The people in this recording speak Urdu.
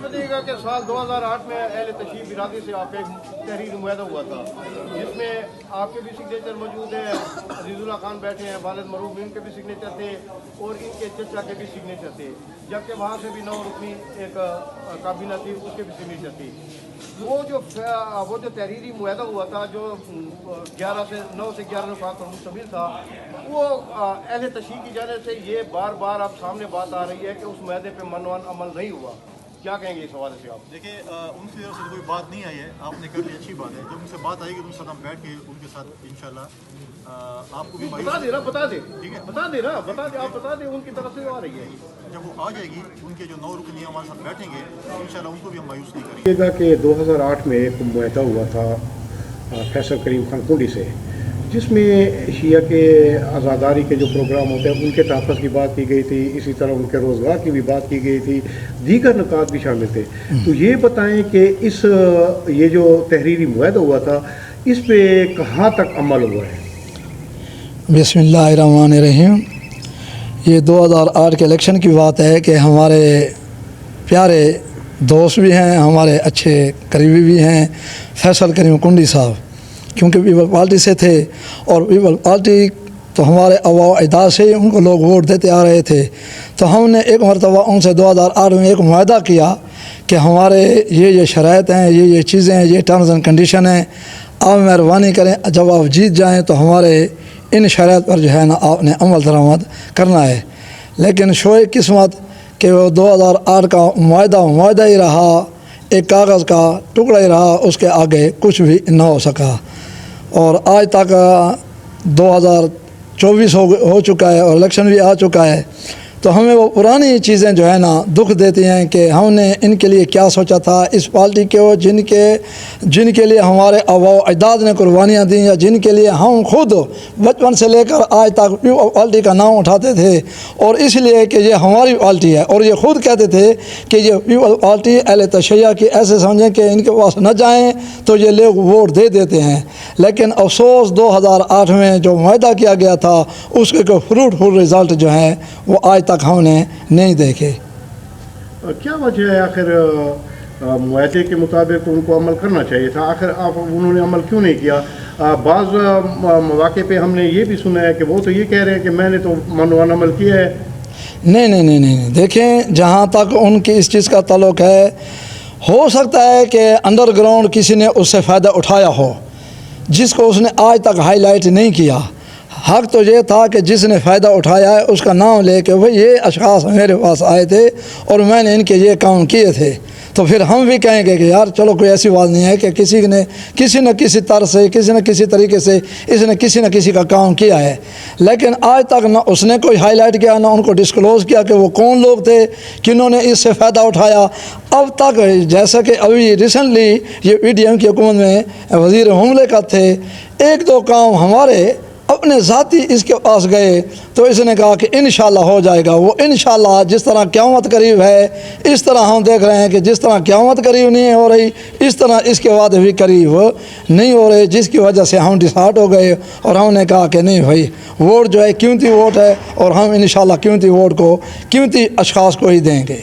بتائیے گا کہ سال 2008 میں اہل تشریف برادری سے آپ کا ایک تحریری معاہدہ ہوا تھا جس میں آپ کے بھی سگنیچر موجود ہیں، عزیز اللہ خان بیٹھے ہیں، والد معروف ان کے بھی سگنیچر تھے اور ان کے چچا کے بھی سگنیچر تھے، جبکہ وہاں سے بھی 9 رکنی ایک کابینہ تھی اس کے بھی سگنیچر تھی۔ وہ جو تحریری معاہدہ ہوا تھا جو 9 سے 11 نکات پر مشتمل تھا، وہ اہل تشریح کی جانب سے یہ بار بار اب سامنے بات آ رہی ہے کہ اس معاہدے پہ منوان عمل نہیں ہوا۔ کیا کہیں گے اس حوالے سے آپ؟ دیکھیے ان کی طرف سے کوئی بات نہیں آئی ہے، آپ نے کر لی اچھی بات ہے، جب ان سے بات آئے گی تو ان کے ساتھ ہم بیٹھ کے ان کے ساتھ انشاءاللہ آپ کو بھی بتا دیں نا، ٹھیک ہے، بتا دیں آپ بتا دیں ان کی طرف سے آ رہی ہے۔ جب وہ آ جائے گی ان کے جو 9 رکن ہمارے ساتھ بیٹھیں گے انشاءاللہ ان کو بھی ہم مایوس نہیں کریں گے۔ کہ 2008 میں ایک معاہدہ ہوا تھا فیصل کریم خان کنڈی سے، جس میں شیعہ کے آزاداری کے جو پروگرام ہوتے ہیں ان کے تحفظ کی بات کی گئی تھی، اسی طرح ان کے روزگار کی بھی بات کی گئی تھی، دیگر نکات بھی شامل تھے۔ تو یہ بتائیں کہ یہ جو تحریری معاہدہ ہوا تھا اس پہ کہاں تک عمل ہوا ہے؟ بسم اللہ الرحمن الرحیم۔ یہ 2008 کے الیکشن کی بات ہے کہ ہمارے پیارے دوست بھی ہیں، ہمارے اچھے قریبی بھی ہیں فیصل کریم کنڈی صاحب، کیونکہ پیپل پارٹی سے تھے اور پیپل پارٹی تو ہمارے آباء و اجداد سے ان کو لوگ ووٹ دیتے آ رہے تھے۔ تو ہم نے ایک مرتبہ ان سے 2008 میں ایک معاہدہ کیا کہ ہمارے یہ شرائط ہیں، یہ چیزیں ہیں، یہ ٹرمز اینڈ کنڈیشن ہیں، آپ مہربانی کریں جب آپ جیت جائیں تو ہمارے ان شرائط پر جو ہے نا آپ نے عمل درآمد کرنا ہے۔ لیکن شوئے قسمت کہ وہ 2008 کا معاہدہ ہی رہا، ایک کاغذ کا ٹکڑا ہی رہا، اس کے آگے کچھ بھی نہ ہو سکا، اور آج تک 2024 ہو چکا ہے اور الیکشن بھی آ چکا ہے۔ تو ہمیں وہ پرانی چیزیں جو ہے نا دکھ دیتی ہیں کہ ہم نے ان کے لیے کیا سوچا تھا، اس پارٹی کے جن کے لیے ہمارے آباء و اجداد نے قربانیاں دیں، یا جن کے لیے ہم خود بچپن سے لے کر آج تک پارٹی کا نام اٹھاتے تھے، اور اس لیے کہ یہ ہماری پارٹی ہے، اور یہ خود کہتے تھے کہ یہ پیپل پارٹی اہل تشیع کی ایسے سمجھیں کہ ان کے پاس نہ جائیں تو یہ لوگ ووٹ دے دیتے ہیں۔ لیکن افسوس 2008 میں جو معاہدہ کیا گیا تھا اس کے کوئی فروٹفل رزلٹ جو ہیں وہ آج تک ہم نے نہیں دیکھے۔ کیا وجہ ہے آخر معاہدے کے مطابق ان کو عمل کرنا چاہیے تھا، آخر انہوں نے عمل کیوں نہیں کیا؟ بعض مواقع پہ ہم نے یہ بھی سنا ہے کہ وہ تو یہ کہہ رہے ہیں کہ میں نے تو منوان عمل کیا ہے۔ نہیں، دیکھیں جہاں تک ان کی اس چیز کا تعلق ہے، ہو سکتا ہے کہ انڈر گراؤنڈ کسی نے اس سے فائدہ اٹھایا ہو جس کو اس نے آج تک ہائی لائٹ نہیں کیا۔ حق تو یہ تھا کہ جس نے فائدہ اٹھایا ہے اس کا نام لے کے بھئی یہ اشخاص میرے پاس آئے تھے اور میں نے ان کے یہ کام کیے تھے، تو پھر ہم بھی کہیں گے کہ یار چلو کوئی ایسی بات نہیں ہے کہ کسی نے کسی نہ کسی طرح سے کسی نہ کسی طریقے سے اس نے کسی نہ کسی کا کام کیا ہے۔ لیکن آج تک نہ اس نے کوئی ہائی لائٹ کیا، نہ ان کو ڈسکلوز کیا کہ وہ کون لوگ تھے کنہوں نے اس سے فائدہ اٹھایا۔ اب تک جیسا کہ ابھی ریسنٹلی یہ PDM کی حکومت میں وزیر مملکت تھے، 1-2 کام ہمارے اپنے ذاتی اس کے پاس گئے تو اس نے کہا کہ انشاءاللہ ہو جائے گا۔ وہ انشاءاللہ جس طرح قیامت قریب ہے اس طرح ہم دیکھ رہے ہیں کہ جس طرح قیامت قریب نہیں ہو رہی اس طرح اس کے وعدے بھی قریب نہیں ہو رہے، جس کی وجہ سے ہم ڈسہارٹ ہو گئے اور ہم نے کہا کہ نہیں بھائی ووٹ جو ہے قیمتی ووٹ ہے اور ہم انشاءاللہ قیمتی ووٹ کو قیمتی اشخاص کو ہی دیں گے۔